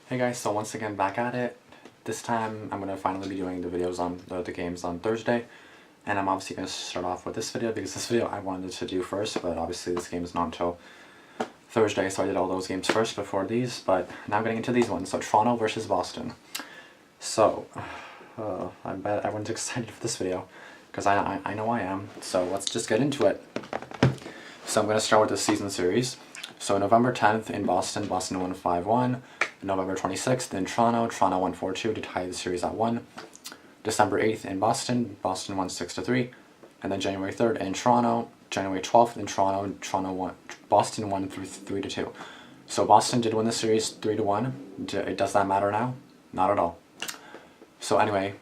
Hey guys, so once again back at it. This time I'm going to finally be doing the videos on the games on Thursday. And I'm obviously going to start off with this video because this video I wanted to do first, but obviously this game is not until Thursday, so I did all those games first before these. But now getting into these ones. So Toronto versus Boston. So, I bet everyone's excited for this video because I know I am. So let's just get into it. So I'm going to start with the season series. So November 10th in Boston, Boston won 5-1. November 26th in Toronto, Toronto won 4-2 to tie the series at 1. December 8th in Boston, Boston won 6-3. And then January 3rd in Toronto, January 12th in Toronto, Boston won 3-2. So Boston did win the series 3-1. Does that matter now? Not at all. So anyway,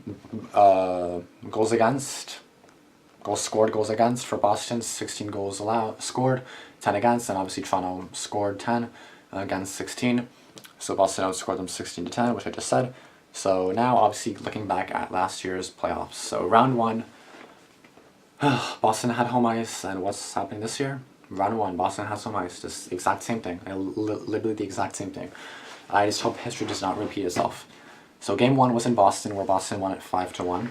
goals scored, goals against for Boston, 16 goals scored, 10 against, and obviously Toronto scored 10 against 16. So Boston outscored them 16-10, which I just said. So now, obviously, looking back at last year's playoffs. So round 1, Boston had home ice, and what's happening this year? Round 1, Boston has home ice. Just exact same thing. Literally the exact same thing. I just hope history does not repeat itself. So game 1 was in Boston, where Boston won it 5-1.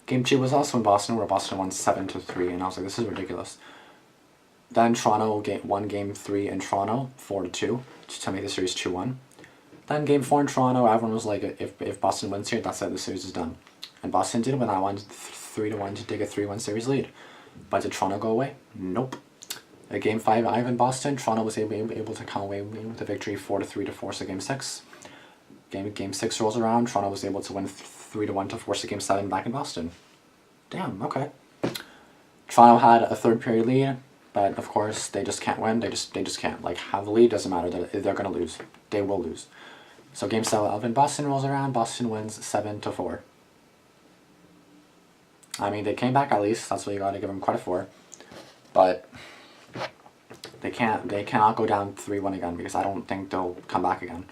Game 2 was also in Boston, where Boston won 7-3, and I was like, this is ridiculous. Then Toronto won game 3 in Toronto, 4-2, to make the series 2-1. Then game 4 in Toronto, everyone was like, if Boston wins here, that's it, the series is done. And Boston did win that one, 3-1 to take a 3-1 series lead. But did Toronto go away? Nope. At game 5 in Boston, Toronto was able to come away with the victory 4-3 to force a game 6. Game 6 rolls around, Toronto was able to win 3-1 to force a game 7 back in Boston. Damn, okay. Toronto had a third period lead. But of course, they just can't win. They just can't. Like, have the lead, doesn't matter. They're gonna lose. They will lose. So game 7 in Boston rolls around. Boston wins 7-4. I mean, they came back at least. That's what you gotta give them credit for. But they cannot go down 3-1 again because I don't think they'll come back again.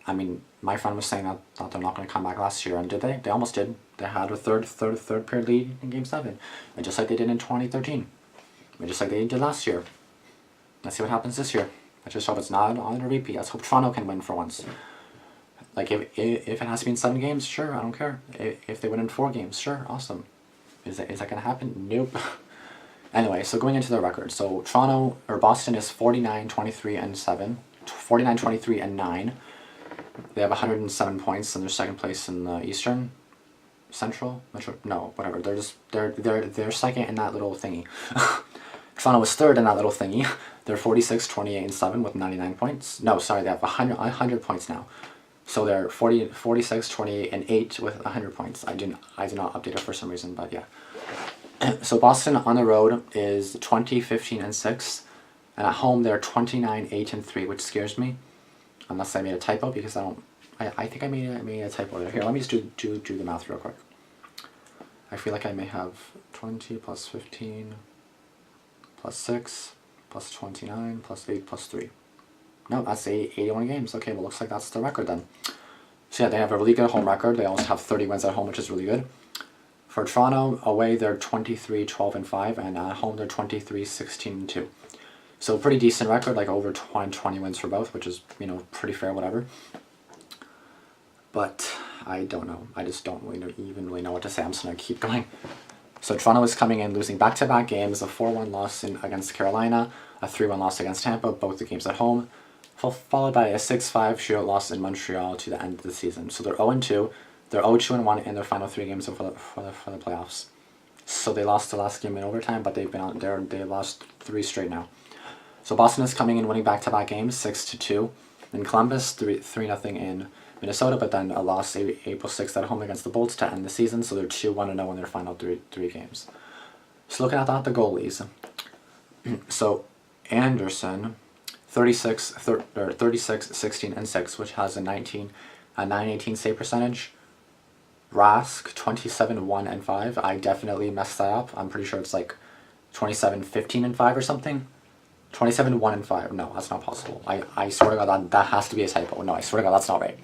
I mean, my friend was saying that they're not gonna come back last year, and did they? They almost did. They had a third period lead in game 7, and just like they did in 2013. Just like they did last year. Let's see what happens this year. I just hope it's not on a repeat. Let's hope Toronto can win for once. Like, if it has to be in 7 games, sure, I don't care. If they win in 4 games, sure, awesome. Is that going to happen? Nope. Anyway, so going into their record. So Boston is 49-23-7. 49-23-9. They have 107 points, and they're second place in the Eastern. Central? No, whatever. They're second in that little thingy. Toronto was third in that little thingy. They're 46-28-7 with 99 points. No, sorry, they have 100 points now. So they're 46-28-8 with 100 points. I did not update it for some reason, but yeah. So Boston on the road is 20-15-6, and at home they're 29-8-3, which scares me, unless I made a typo, because I think I made a typo there. Here, let me just do the math real quick. I feel like I may have 20 plus 15 plus 6 plus 29 plus 8 plus 3. No, that's 81 games. Okay, well, looks like that's the record then. So yeah, they have a really good home record. They also have 30 wins at home, which is really good. For Toronto, away they're 23-12-5, and at home they're 23-16-2. So pretty decent record, like over 20 wins for both, which is, you know, pretty fair, whatever. But I don't know. I just don't even really know what to say. I'm just going to keep going. So Toronto is coming in losing back-to-back games, a 4-1 loss against Carolina, a 3-1 loss against Tampa, both the games at home, followed by a 6-5 shootout loss in Montreal to the end of the season. So they're 0-2. They're 0-2-1 in their final 3 games for the playoffs. So they lost the last game in overtime, but they've been out there. They lost 3 straight now. So Boston is coming in winning back-to-back games, 6-2. In Columbus, 3-0 in Minnesota, but then a loss April 6th at home against the Bolts to end the season, so they're 2-1-0 in their final three games. So looking at the goalies. So Anderson, 36, 16, and 6, which has a 918 save percentage. Rask, 27, 1, and 5. I definitely messed that up. I'm pretty sure it's like 27, 15, and 5 or something. 27, 1, and 5. No, that's not possible. I swear to God, that has to be a typo. No, I swear to God, that's not right.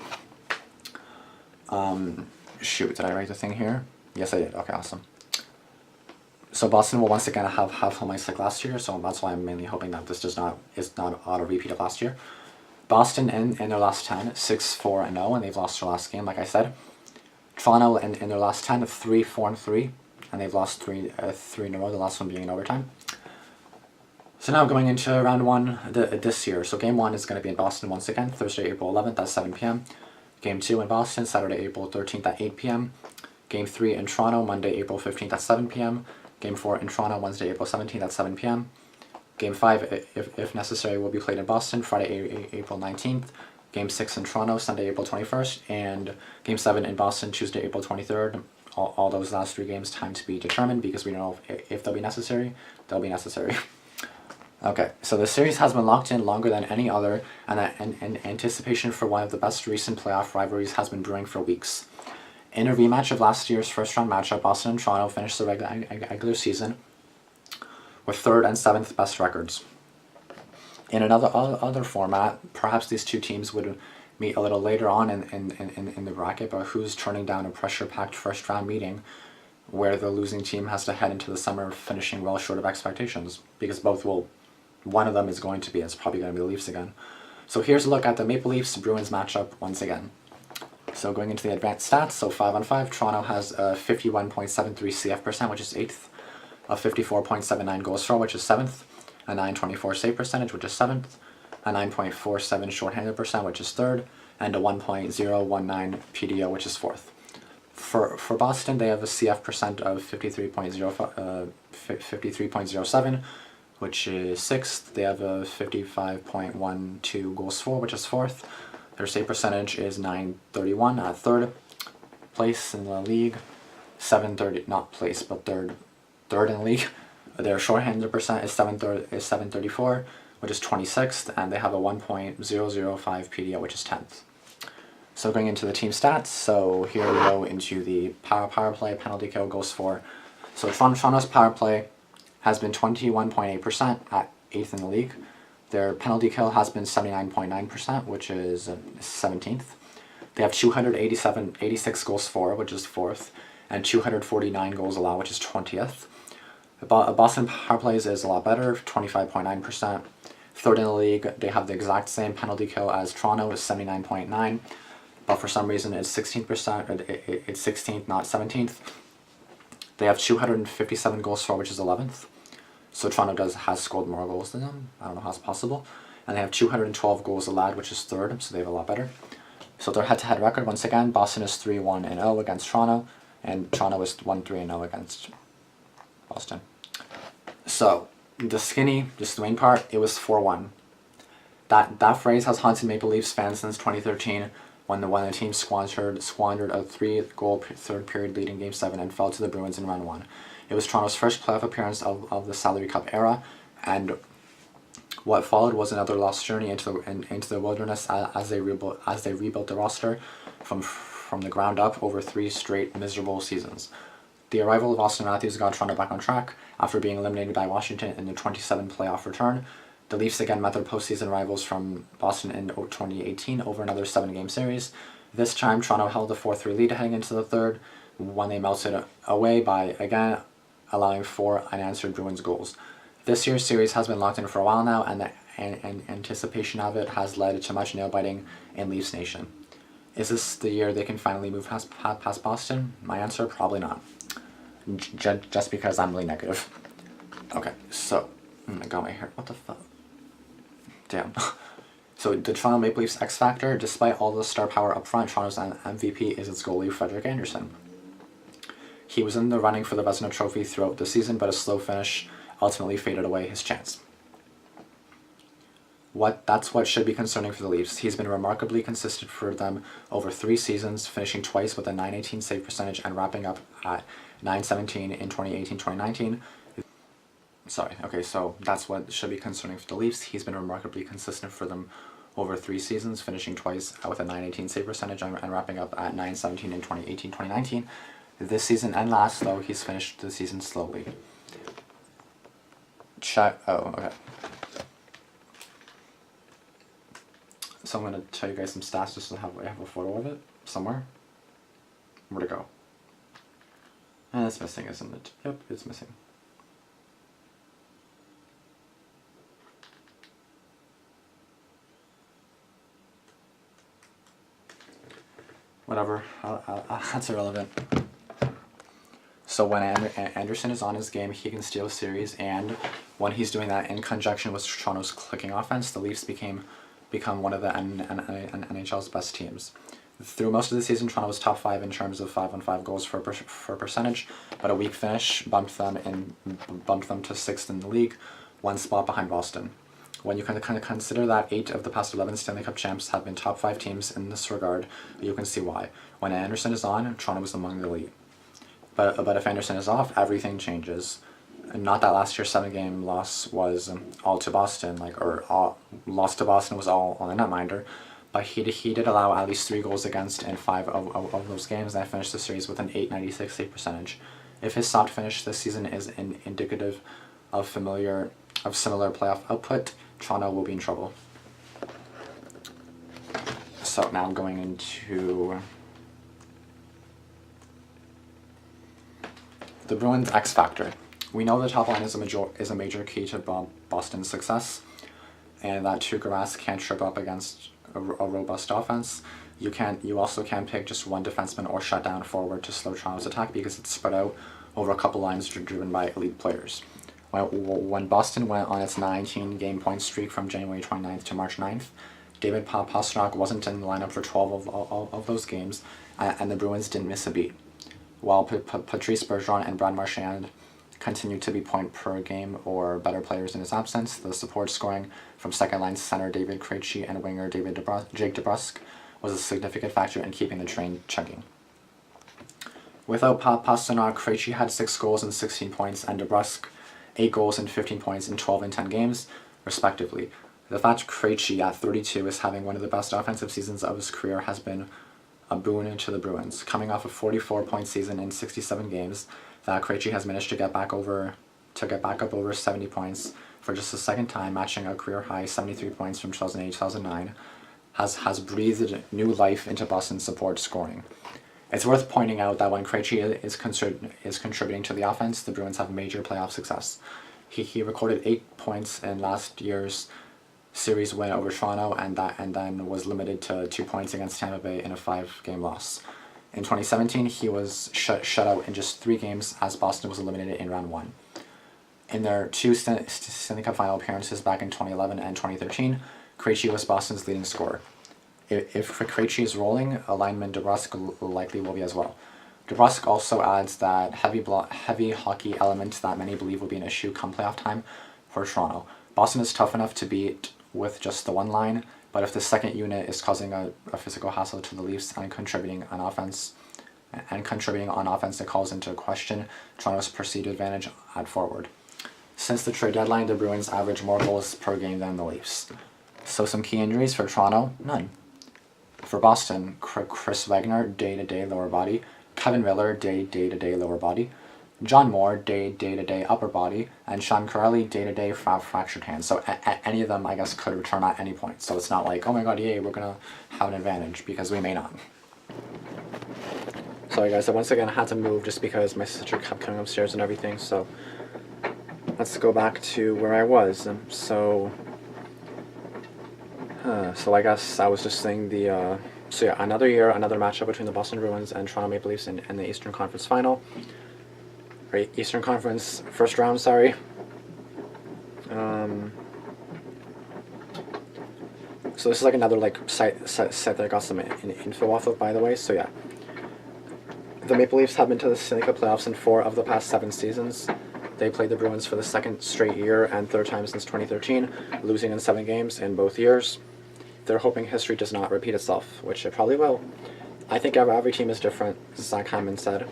Shoot, did I write the thing here? Yes, I did. Okay, awesome. So Boston will once again have home ice like last year, so that's why I'm mainly hoping that this is not auto repeat of last year. Boston in their last 10, 6-4-0, and they've lost their last game, like I said. Toronto in their last 10, 3-4-3, and they've lost three in a row, the last one being in overtime. So now going into round one this year. So game one is going to be in Boston once again, Thursday, April 11th at 7 p.m. Game 2 in Boston, Saturday, April 13th at 8 p.m. Game 3 in Toronto, Monday, April 15th at 7 p.m. Game 4 in Toronto, Wednesday, April 17th at 7 p.m. Game 5, if necessary, will be played in Boston, Friday, April 19th. Game 6 in Toronto, Sunday, April 21st. And Game 7 in Boston, Tuesday, April 23rd. All those last 3 games, time to be determined, because we don't know if they'll be necessary. They'll be necessary. Okay, so the series has been locked in longer than any other, and anticipation for one of the best recent playoff rivalries has been brewing for weeks. In a rematch of last year's first-round matchup, Boston and Toronto finished the regular season with 3rd and 7th best records. In another other format, perhaps these two teams would meet a little later on in the bracket, but who's turning down a pressure-packed first-round meeting where the losing team has to head into the summer finishing well short of expectations? Because one of them is going to be, it's probably going to be the Leafs again. So here's a look at the Maple Leafs-Bruins matchup once again. So going into the advanced stats, so 5-on-5, Toronto has a 51.73 CF percent, which is 8th, a 54.79 goals for, which is 7th, a 9.24 save percentage, which is 7th, a 9.47 shorthanded percent, which is 3rd, and a 1.019 PDO, which is 4th. For Boston, they have a CF percent of 53.07, which is 6th. They have a 55.12 goals for, which is 4th. Their save percentage is 931 at 3rd place in the league. 730, not place, but third in the league. Their shorthanded percent is 734, which is 26th, and they have a 1.005 PDO, which is 10th. So going into the team stats, so here we go into the power play, penalty kill, goals for. So Toronto's power play has been 21.8% at 8th in the league. Their penalty kill has been 79.9%, which is 17th. They have 86 goals for, which is 4th, and 249 goals allowed, which is 20th. Boston power plays is a lot better, 25.9%. 3rd in the league, they have the exact same penalty kill as Toronto, is 79.9%, but for some reason it's 16%, it's 16th, not 17th. They have 257 goals for, which is 11th. So Toronto has scored more goals than them. I don't know how it's possible. And they have 212 goals allowed, which is 3rd, so they have a lot better. So their head-to-head record, once again, Boston is 3-1-0 against Toronto, and Toronto is 1-3-0 against Boston. So the swing part, it was 4-1. That phrase has haunted Maple Leafs fans since 2013, when the team squandered a 3-goal third period lead in Game 7 and fell to the Bruins in round 1. It was Toronto's first playoff appearance of the Salary Cup era, and what followed was another lost journey into the wilderness as they rebuilt the roster from the ground up over 3 straight miserable seasons. The arrival of Austin Matthews got Toronto back on track after being eliminated by Washington in the 27 playoff return. The Leafs again met their postseason rivals from Boston in 2018 over another 7-game series. This time, Toronto held a 4-3 lead heading into the third, when they melted away by, again, allowing 4 unanswered Bruins goals. This year's series has been locked in for a while now, and the anticipation of it has led to much nail-biting in Leafs Nation. Is this the year they can finally move past Boston? My answer, probably not. Just because I'm really negative. Okay, so, I got my hair, what the fuck? Damn. So the Toronto Maple Leafs X Factor, despite all the star power up front, Toronto's MVP is its goalie, Frederik Andersen. He was in the running for the Vezina Trophy throughout the season, but a slow finish ultimately faded away his chance. That's what should be concerning for the Leafs. He's been remarkably consistent for them over 3 seasons, finishing twice with a .918 save percentage and wrapping up at .917 in 2018-2019. Sorry, okay, so that's what should be concerning for the Leafs. He's been remarkably consistent for them over 3 seasons, finishing twice with a .918 save percentage and wrapping up at .917 in 2018-2019. This season and last, though, he's finished the season slowly. Okay. So I'm going to tell you guys some stats just to have a photo of it somewhere. Where'd it go? And it's missing, isn't it? Yep, it's missing. Whatever. That's irrelevant. So when Anderson is on his game, he can steal series, and when he's doing that in conjunction with Toronto's clicking offense, the Leafs become one of the NHL's best teams. Through most of the season, Toronto was top 5 in terms of 5-on-5 goals for percentage, but a weak finish bumped them to 6th in the league, one spot behind Boston. When you kind of consider that 8 of the past 11 Stanley Cup champs have been top 5 teams in this regard, you can see why. When Anderson is on, Toronto is among the elite. But if Anderson is off, everything changes. And not that last year's 7-game loss was all to Boston, loss to Boston was all on the netminder, but he did allow at least 3 goals against in 5 of those games, and finished the series with an .896 save percentage. If his soft finish this season is indicative of similar playoff output, Toronto will be in trouble. So now I'm going into the Bruins X Factor. We know the top line is a major key to Boston's success, and that Tuukka Rask can't trip up against a robust offense. You also can't pick just one defenseman or shut down forward to slow Toronto's attack, because it's spread out over a couple lines driven by elite players. When Boston went on its 19-game point streak from January 29th to March 9th, David Pastrnak wasn't in the lineup for 12 of those games, and the Bruins didn't miss a beat. While Patrice Bergeron and Brad Marchand continued to be point-per-game or better players in his absence, the support scoring from second-line center David Krejci and winger Jake DeBrusk was a significant factor in keeping the train chugging. Without Pastrnak, Krejci had 6 goals and 16 points, and DeBrusk 8 goals and 15 points in 12 and 10 games, respectively. The fact Krejci at 32 is having one of the best offensive seasons of his career has been a boon to the Bruins. Coming off a 44-point season in 67 games, that Krejci has managed to get back up over 70 points for just the second time, matching a career-high 73 points from 2008-2009, has breathed new life into Boston's support scoring. It's worth pointing out that when Krejci is contributing to the offense, the Bruins have major playoff success. He recorded 8 points in last year's series win over Toronto, and then was limited to 2 points against Tampa Bay in a 5-game loss. In 2017, he was shut out in just 3 games as Boston was eliminated in round 1. In their 2 Stanley Cup final appearances back in 2011 and 2013, Krejci was Boston's leading scorer. If Krejci is rolling, lineman DeBrusk likely will be as well. DeBrusk also adds that heavy hockey element that many believe will be an issue come playoff time for Toronto. Boston is tough enough to beat with just the one line, but if the second unit is causing a physical hassle to the Leafs and contributing on offense that calls into question Toronto's perceived advantage at forward. Since the trade deadline, the Bruins average more goals per game than the Leafs. So some key injuries for Toronto, none. For Boston, Chris Wagner, day-to-day lower body, Kevin Miller, day-to-day lower body, John Moore, day-to-day upper body, and Sean Corelli, day-to-day fractured hand. So any of them, I guess, could return at any point. So it's not like, oh my god, yay, we're going to have an advantage, because we may not. Sorry guys, I once again had to move just because my sister kept coming upstairs and everything, so let's go back to where I was. So I guess I was just saying so yeah, another year, another matchup between the Boston Bruins and Toronto Maple Leafs in the Eastern Conference Final. Right, Eastern Conference first round, sorry. So this is like another site that I got some info off of, by the way. So yeah, the Maple Leafs have been to the Stanley Cup playoffs in 4 of the past 7 seasons. They played the Bruins for the 2nd straight year and 3rd time since 2013, losing in 7 games in both years. They're hoping history does not repeat itself, which it probably will. I think every team is different, Zach Hyman said.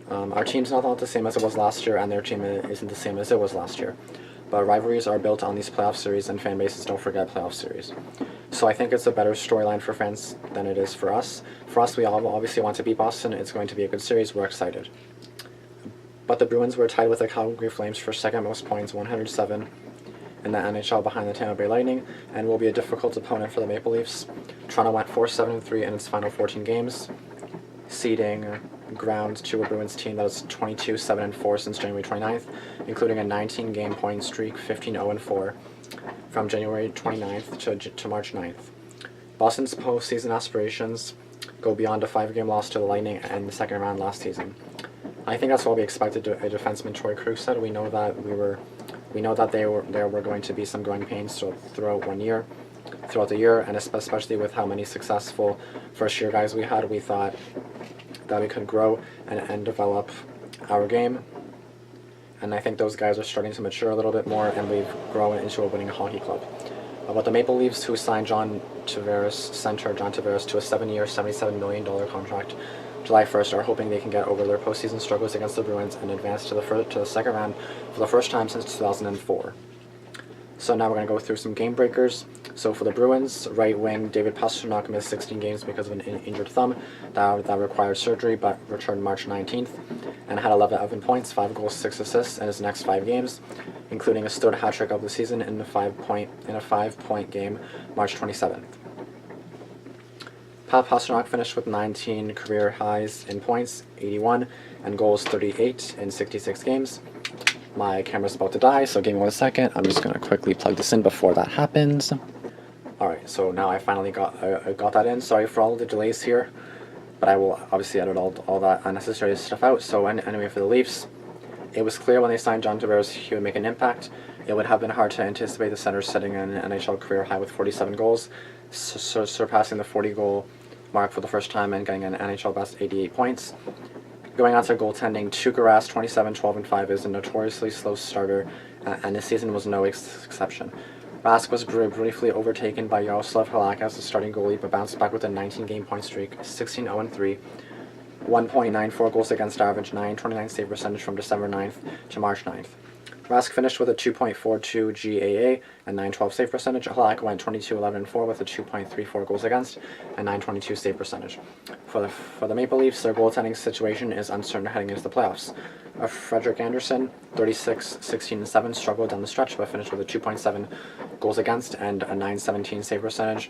Our team's not the same as it was last year, and their team isn't the same as it was last year. But rivalries are built on these playoff series, and fan bases don't forget playoff series. So I think it's a better storyline for fans than it is for us. For us, we all obviously want to beat Boston. It's going to be a good series. We're excited. But the Bruins were tied with the Calgary Flames for 2nd most points, 107, in the NHL behind the Tampa Bay Lightning, and will be a difficult opponent for the Maple Leafs. Toronto went 4-7-3 in its final 14 games, ceding ground to a Bruins team that is 22-7-4 since January 29th, including a 19-game point streak, 15-0-4, from January 29th to March 9th. Boston's postseason aspirations go beyond a 5-game loss to the Lightning in the second round last season. I think that's what we expected. A defenseman Troy Krug said. We know that there were going to be some growing pains throughout the year, and especially with how many successful first-year guys we had, we thought that we could grow and develop our game. And I think those guys are starting to mature a little bit more, and we've grown into a winning hockey club. But the Maple Leafs, who signed center John Tavares to a 7-year, $77 million contract July 1st, are hoping they can get over their postseason struggles against the Bruins and advance to the second round for the first time since 2004. So now we're going to go through some game breakers. So for the Bruins, right wing David Pastrnak missed 16 games because of an injured thumb that required surgery, but returned March 19th and had 11 points, 5 goals, 6 assists in his next 5 games, including a third hat trick of the season in a 5-point game, March 27th. Pastrnak finished with 19 career highs in points, 81, and goals, 38 in 66 games. My camera's about to die, so give me 1 second. I'm just going to quickly plug this in before that happens. Alright, so now I finally got that in. Sorry for all the delays here, but I will obviously edit all that unnecessary stuff out. So anyway, for the Leafs, it was clear when they signed John Tavares he would make an impact. It would have been hard to anticipate the center setting an NHL career high with 47 goals, surpassing the 40-goal mark for the first time and getting an NHL best 88 points. Going on to goaltending, Tuukka Rask, 27, 12, and 5, is a notoriously slow starter, and this season was no exception. Rask was briefly overtaken by Jaroslav Halak as the starting goalie, but bounced back with a 19-game point streak, 16-0-3, 1.94 goals against average, 9.29 save percentage from December 9th to March 9th. Rask finished with a 2.42 GAA and 9.12 save percentage. Halak went 22-11-4 with a 2.34 goals against and 9.22 save percentage. For the Maple Leafs, their goaltending situation is uncertain heading into the playoffs. Frederik Andersen, 36, 16-7, struggled down the stretch, but finished with a 2.7 goals against and a 9.17 save percentage.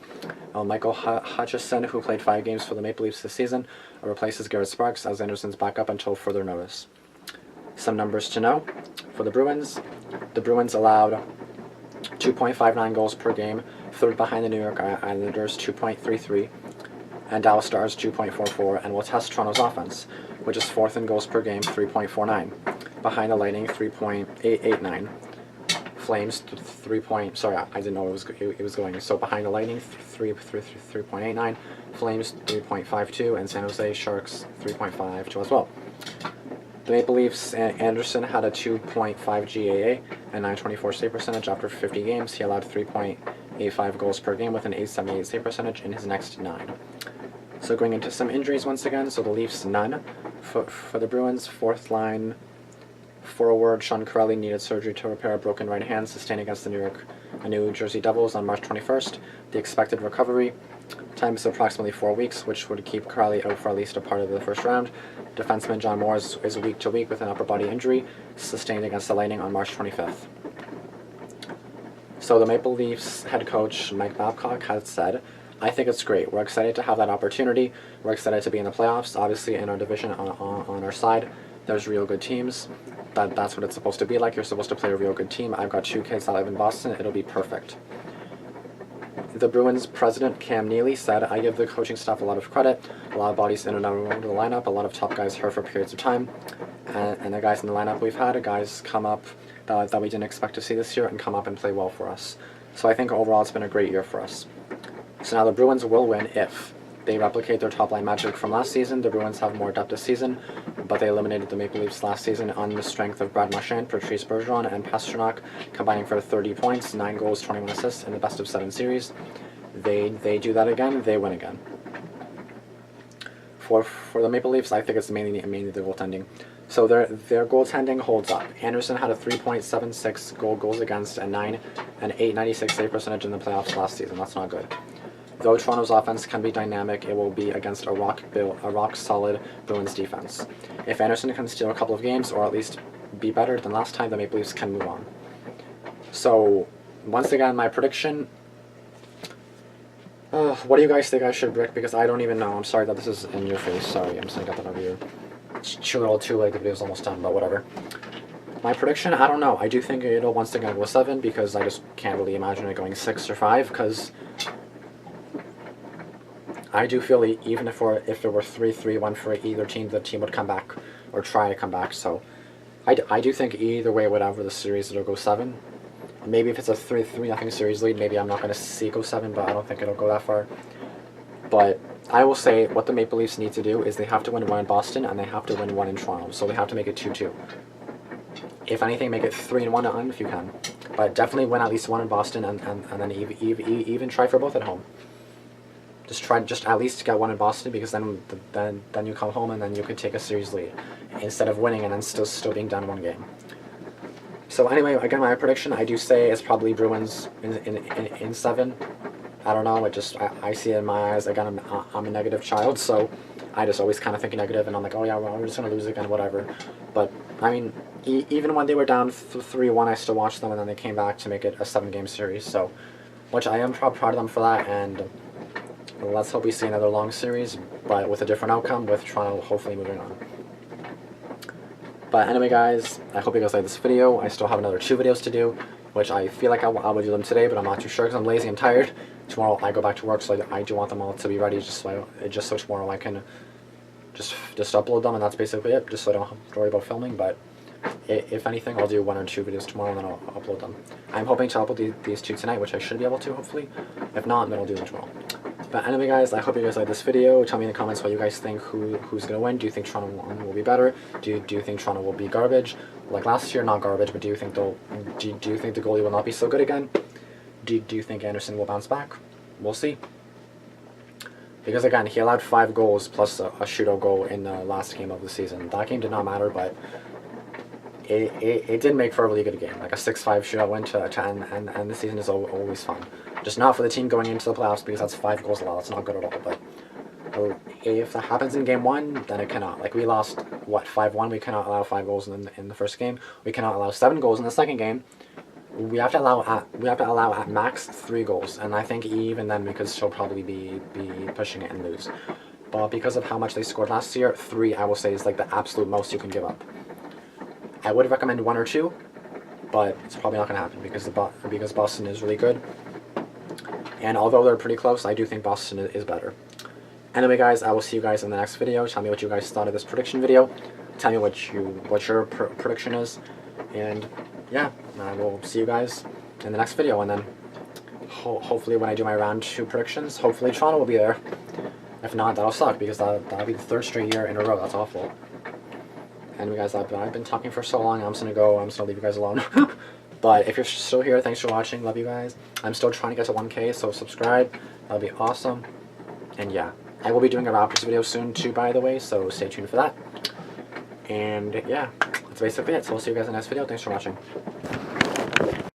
Michael Hutchison, who played 5 games for the Maple Leafs this season, replaces Garrett Sparks as Andersen's backup until further notice. Some numbers to know. For the Bruins allowed 2.59 goals per game, third behind the New York Islanders, 2.33, and Dallas Stars, 2.44, and will test Toronto's offense, which is fourth in goals per game, 3.49, behind the Lightning, 3.89, Flames, I didn't know it was going, so behind the Lightning, 3.89, Flames, 3.52, and San Jose Sharks, 3.52 as well. The Maple Leafs, Anderson had a 2.5 GAA and 9.24 save percentage after 50 games. He allowed 3.85 goals per game with an 8.78 save percentage in his next 9. So going into some injuries once again. So the Leafs, none. For the Bruins, fourth line forward Sean Corelli needed surgery to repair a broken right hand sustained against the New Jersey Devils on March 21st. The expected recovery time is approximately 4 weeks, which would keep Corelli out for at least a part of the first round. Defenseman John Moore is week to week with an upper body injury sustained against the Lightning on March 25th. So the Maple Leafs head coach Mike Babcock has said, "I think it's great. We're excited to have that opportunity. We're excited to be in the playoffs. Obviously, in our division on our side, there's real good teams. That's what it's supposed to be like. You're supposed to play a real good team. I've got 2 kids that live in Boston. It'll be perfect." The Bruins president, Cam Neely, said, "I give the coaching staff a lot of credit. A lot of bodies in and out of the lineup. A lot of top guys hurt for periods of time. And the guys in the lineup we've had, guys come up that we didn't expect to see this year and come up and play well for us. So I think overall it's been a great year for us." So now the Bruins will win if they replicate their top-line magic from last season. The Bruins have more depth this season, but they eliminated the Maple Leafs last season on the strength of Brad Marchand, Patrice Bergeron, and Pastrnak, combining for 30 points, 9 goals, 21 assists in the best-of-7 series. They do that again, they win again. For the Maple Leafs, I think it's mainly the goaltending. So their goaltending holds up. Anderson had a 3.76 goals against and 8.96 save percentage in the playoffs last season. That's not good. Though Toronto's offense can be dynamic, it will be against a rock-solid Bruins defense. If Anderson can steal a couple of games, or at least be better than last time, the Maple Leafs can move on. So, once again, my prediction. What do you guys think I should predict? Because I don't even know. I'm sorry that this is in your face. Sorry, I'm just going to get that over here. It's a little too late. The video's almost done, but whatever. My prediction, I don't know. I do think it'll once again go 7, because I just can't really imagine it going 6 or 5, because I do feel even if it were 3-3-1 for either team, the team would come back or try to come back. So I do think either way, whatever the series, it'll go 7. Maybe if it's a 3-0 series lead, maybe I'm not going to see it go 7, but I don't think it'll go that far. But I will say what the Maple Leafs need to do is they have to win 1 in Boston and they have to win 1 in Toronto. So they have to make it 2-2. If anything, make it 3-1 if you can. But definitely win at least 1 in Boston and then even try for both at home. Just at least get 1 in Boston, because then you come home and then you could take a series lead instead of winning and then still being down 1 game. So anyway, again, my prediction, I do say it's probably Bruins in 7. I don't know. I see it in my eyes. Again, I'm a negative child, so I just always kind of think negative, and I'm like, oh yeah, well, we're just gonna lose again, whatever. But I mean, even when they were down 3-1, I still watched them, and then they came back to make it a 7-game series. So, which I am proud of them for that, and let's hope we see another long series, but with a different outcome, with Toronto hopefully moving on. But anyway, guys, I hope you guys like this video. I still have another 2 videos to do, which I feel like I will do them today, but I'm not too sure because I'm lazy and tired. Tomorrow I go back to work, so I do want them all to be ready, just so tomorrow I can just upload them, and that's basically it, just so I don't have to worry about filming. But if anything, I'll do 1 or 2 videos tomorrow, and then I'll upload them. I'm hoping to upload these 2 tonight, which I should be able to, hopefully. If not, then I'll do them tomorrow. But anyway, guys, I hope you guys like this video. Tell me in the comments what you guys think, who's going to win. Do you think Toronto will be better? Do you think Toronto will be garbage? Like last year, not garbage, but do you think the goalie will not be so good again? Do you think Anderson will bounce back? We'll see. Because again, he allowed 5 goals plus a shootout goal in the last game of the season. That game did not matter, but it did make for a really good game. Like a 6-5 shootout win to end the season is always fun. Just not for the team going into the playoffs, because that's 5 goals allowed. That's not good at all. But if that happens in game 1, then it cannot. Like we lost, what, 5-1? We cannot allow 5 goals in the first game. We cannot allow 7 goals in the second game. We have to allow at max 3 goals, and I think even then we could still probably be pushing it and lose. But because of how much they scored last year, 3 I will say is like the absolute most you can give up. I would recommend 1 or 2, but it's probably not going to happen because Boston is really good. And although they're pretty close, I do think Boston is better. Anyway, guys, I will see you guys in the next video. Tell me what you guys thought of this prediction video. Tell me what your prediction is, and yeah, I will see you guys in the next video. And then hopefully when I do my round 2 predictions, hopefully Toronto will be there. If not, that'll suck, because that'll be the 3rd straight year in a row. That's awful. Anyway, guys, I've been talking for so long. I'm just gonna leave you guys alone. But if you're still here, thanks for watching. Love you guys. I'm still trying to get to 1K, so subscribe. That'll be awesome. And yeah, I will be doing a Raptors video soon too, by the way, so stay tuned for that. And yeah, that's basically it. So we'll see you guys in the next video. Thanks for watching.